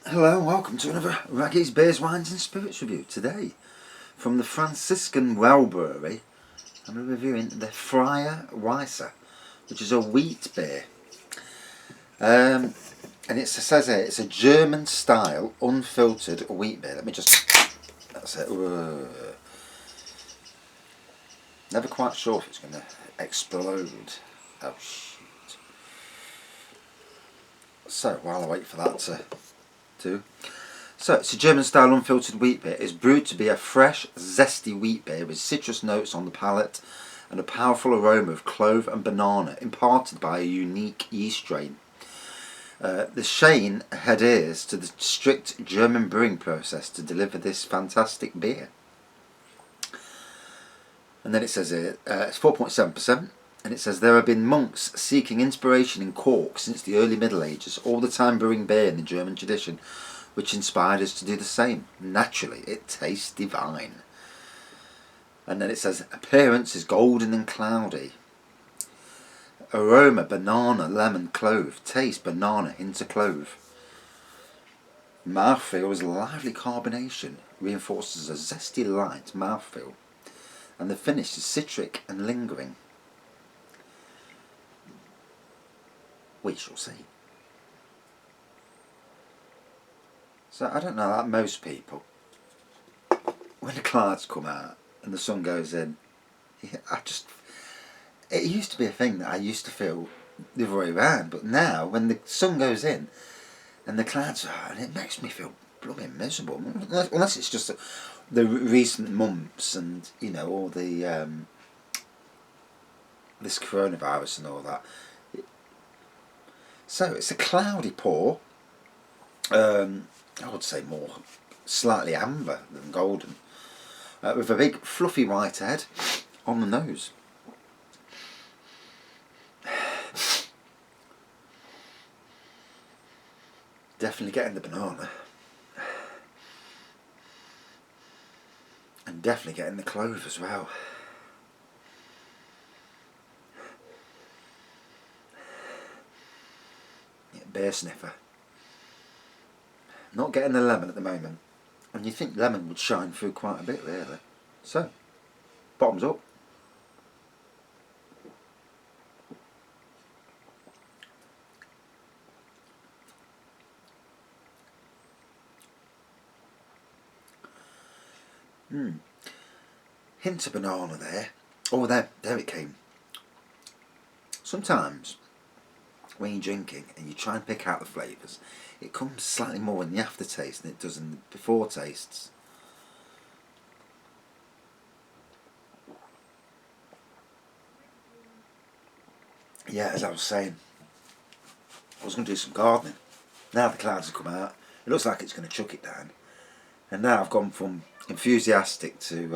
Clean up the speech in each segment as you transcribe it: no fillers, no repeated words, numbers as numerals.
Hello and welcome to another Raggy's Beers, Wines and Spirits review. Today, from the Franciscan Well Brewery, I'm reviewing the Friar Weisse, which is a wheat beer. And it says here, it's a German style unfiltered wheat beer. Let me just, that's it. Never quite sure if it's going to explode. Oh shoot. So while I wait for that to do. So it's a German style unfiltered wheat beer. It's brewed to be a fresh, zesty wheat beer with citrus notes on the palate and a powerful aroma of clove and banana imparted by a unique yeast strain. The Shane adheres to the strict German brewing process to deliver this fantastic beer. And then it says here, it's 4.7%, and it says there have been monks seeking inspiration in cork since the early Middle Ages, all the time brewing beer in the German tradition, which inspired us to do the same. Naturally, it tastes divine. And then it says, appearance is golden and cloudy. Aroma, banana, lemon, clove. Taste, banana, hint of clove. Mouthfeel is lively carbonation, reinforces a zesty light mouthfeel. And the finish is citric and lingering. We shall see. So I don't know, like most people, when the clouds come out and the sun goes in, it used to be a thing that I used to feel the other way around, but now when the sun goes in and the clouds are out, and it makes me feel blooming miserable, unless it's just the recent months and, you know, all the this coronavirus and all that. So it's a cloudy pour. I would say more slightly amber than golden, with a big fluffy white head on the nose. Definitely getting the banana, and definitely getting the clove as well. Yeah, beer sniffer. Not getting the lemon at the moment, and you think lemon would shine through quite a bit really. So, bottoms up. Hint of banana there. Oh, there it came. Sometimes when you're drinking and you try and pick out the flavours, it comes slightly more in the aftertaste than it does in the before tastes. Yeah, as I was saying, I was going to do some gardening. Now the clouds have come out, it looks like it's going to chuck it down, and now I've gone from enthusiastic to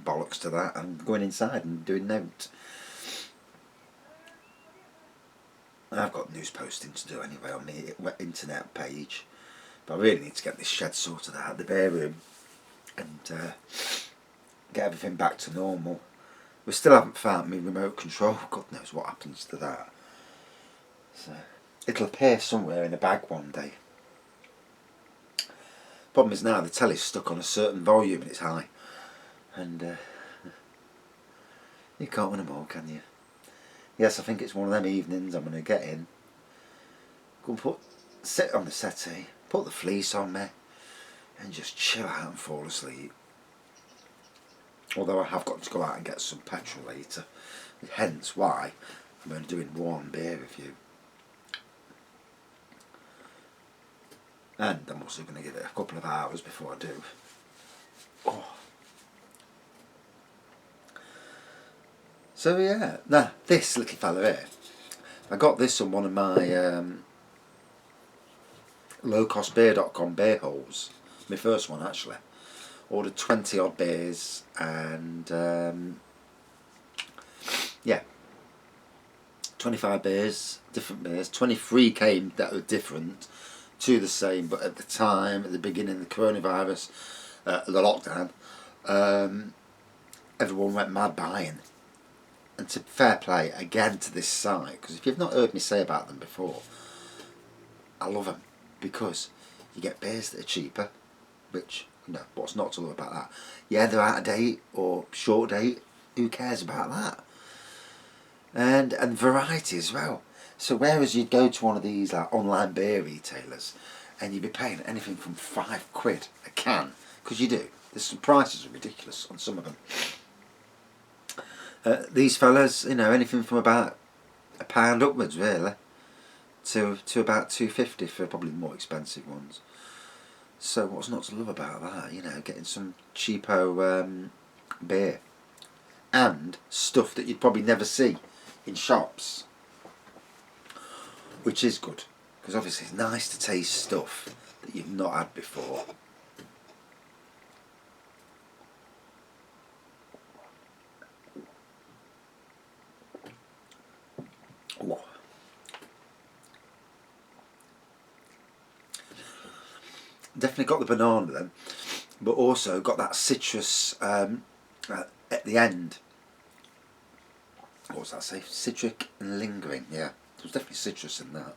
bollocks to that. I'm going inside and doing note. I've got news posting to do anyway on my internet page, but I really need to get this shed sorted out, the bear room, and get everything back to normal. We still haven't found my remote control. God knows what happens to that. So it'll appear somewhere in a bag one day. Problem is now the telly's stuck on a certain volume and it's high, and you can't win them all, can you? Yes, I think it's one of them evenings I'm going to get in, go and sit on the settee, put the fleece on me, and just chill out and fall asleep. Although I have got to go out and get some petrol later, hence why I'm only doing one beer review. And I'm also going to give it a couple of hours before I do. Oh. So yeah, now this little fella here, I got this on one of my lowcostbeer.com beer holes, my first one actually. Ordered 20 odd beers, and yeah, 25 beers, different beers. 23 came that were different, two the same, but at the time, at the beginning of the coronavirus, the lockdown, everyone went mad buying. And to fair play again to this site, because if you've not heard me say about them before, I love them. because you get beers that are cheaper, which, you know, what's not to love about that? Yeah, they're out of date or short date, who cares about that? And variety as well. So whereas you'd go to one of these like online beer retailers and you'd be paying anything from £5 a can, because you do, there's some prices are ridiculous on some of them. These fellas, you know, anything from about £1 upwards really, to about £2.50 for probably the more expensive ones. So what's not to love about that? You know, getting some cheapo beer and stuff that you'd probably never see in shops, which is good, because obviously it's nice to taste stuff that you've not had before. Oh. Definitely got the banana then, but also got that citrus at the end. What was that say? Citric and lingering, yeah. There's definitely citrus in that.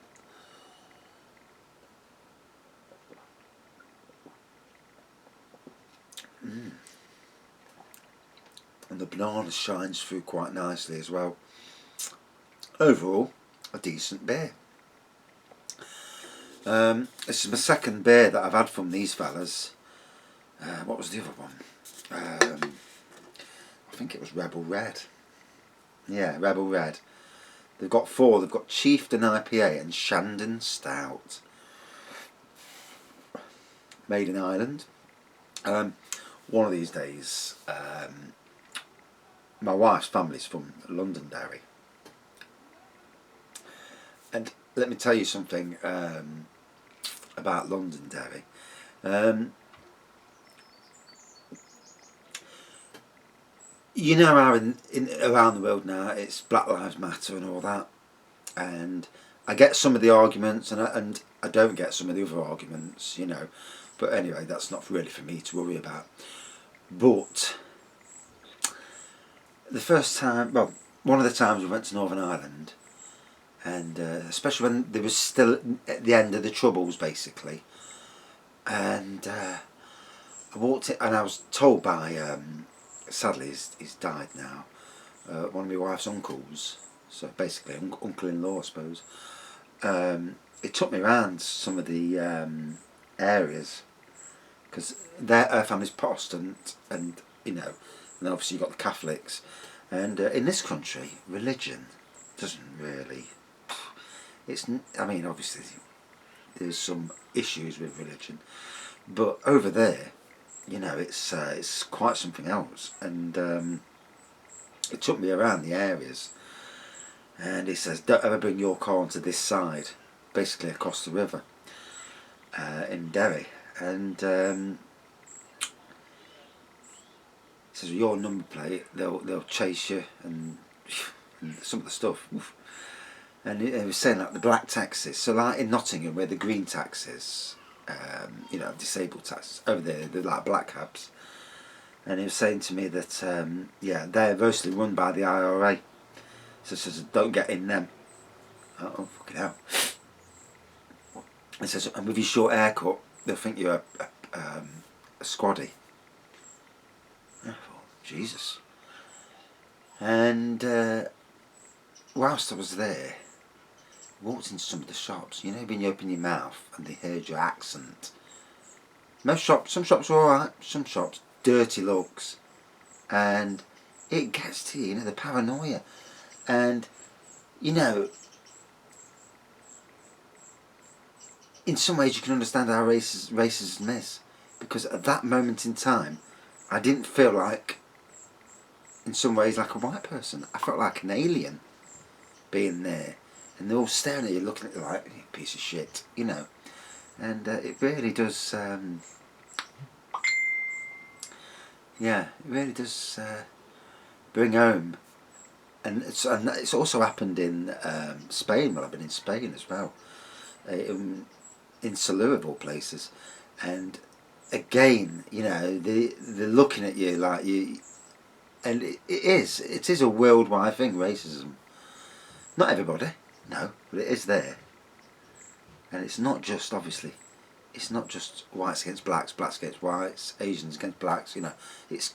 And the banana shines through quite nicely as well. Overall, a decent beer. This is my second beer that I've had from these fellas. What was the other one? I think it was Rebel Red. Yeah, Rebel Red. They've got 4. They've got Chieftain IPA and Shandon Stout. Made in Ireland. One of these days, my wife's family's from Londonderry. And let me tell you something about Londonderry. You know how around the world now it's Black Lives Matter and all that, and I get some of the arguments and I don't get some of the other arguments, you know, but anyway, that's not really for me to worry about. But the first time, well, one of the times we went to Northern Ireland, and especially when there was still at the end of the Troubles basically, and I walked in and I was told by sadly he's died now, one of my wife's uncles, so basically uncle-in-law I suppose. It took me around some of the areas, because her family's Protestant, and you know, and obviously you've got the Catholics, and in this country religion doesn't really, I mean obviously there's some issues with religion, but over there, you know, it's quite something else. And it took me around the areas, and he says, don't ever bring your car onto this side, basically across the river in Derry. And he says, with your number plate, they'll chase you, and some of the stuff. Oof. And he was saying like the black taxis, so like in Nottingham where the green taxis, you know, disabled taxis, over there they're like black cabs. And he was saying to me that yeah, they're mostly run by the IRA, so he says don't get in them. Oh fucking hell. He says, and with your short haircut they'll think you're a squaddy. I thought, Jesus. And whilst I was there, walked into some of the shops, you know, when you open your mouth and they heard your accent. Most shops, some shops were alright, some shops, dirty looks. And it gets to you know, the paranoia. And, you know, in some ways you can understand how racism is. Because at that moment in time, I didn't feel like, in some ways, like a white person. I felt like an alien being there. And they're all staring at you, looking at you like, you piece of shit, you know. And it really does, yeah, it really does bring home. And it's also happened in Spain. Well, I've been in Spain as well, in Salou of all places. And again, you know, they're looking at you like you, and it is a worldwide thing, racism. Not everybody. No, but it is there. And it's not just, obviously, it's not just whites against blacks, blacks against whites, Asians against blacks. You know, it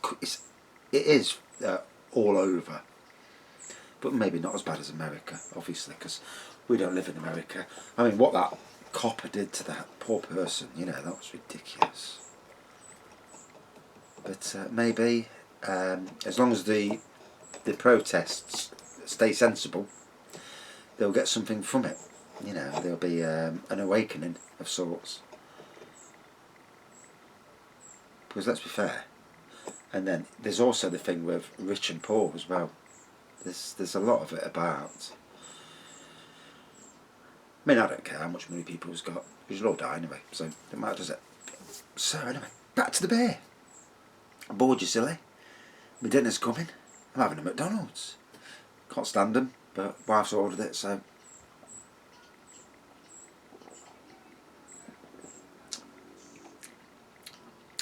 is all over. But maybe not as bad as America, obviously, because we don't live in America. I mean, what that copper did to that poor person, you know, that was ridiculous. But maybe, as long as the protests stay sensible, they'll get something from it. You know, there'll be an awakening of sorts. Because let's be fair. And then there's also the thing with rich and poor as well. There's a lot of it about. I mean, I don't care how much money people's got. We should all die anyway, so it doesn't matter, does it? So anyway, back to the beer. I bored you, silly. My dinner's coming. I'm having a McDonald's. Can't stand them, but wife's ordered it, so.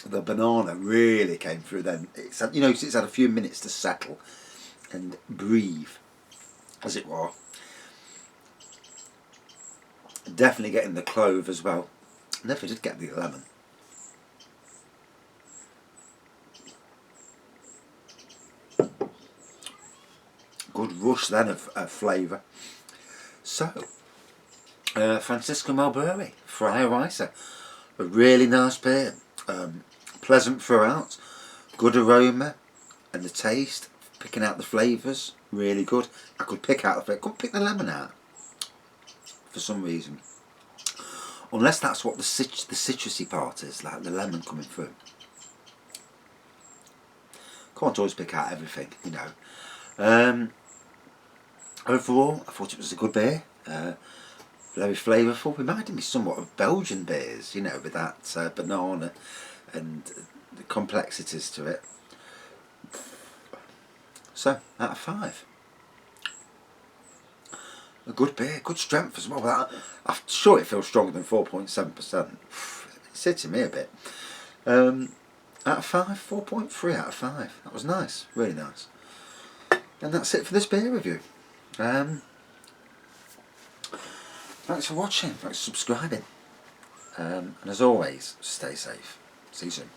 The banana really came through then. It's had, you know, it's had a few minutes to settle and breathe, as it were. Definitely getting the clove as well. Never did get the lemon. Good rush then of flavour. So, Franciscan Well Friar Weisse, a really nice beer. Pleasant throughout, good aroma, and the taste. Picking out the flavours, really good. I could pick out the couldn't pick the lemon out for some reason, unless that's what the citrusy part is, like the lemon coming through. Can't always pick out everything, you know. Overall, I thought it was a good beer. Very flavourful. Reminded me somewhat of Belgian beers, you know, with that banana and the complexities to it. So, out of 5. A good beer, good strength as well. I'm sure it feels stronger than 4.7%. It's hitting me a bit. Out of 5, 4.3 out of 5. That was nice, really nice. And that's it for this beer review. Thanks for watching, thanks for subscribing. And as always, stay safe. See you soon.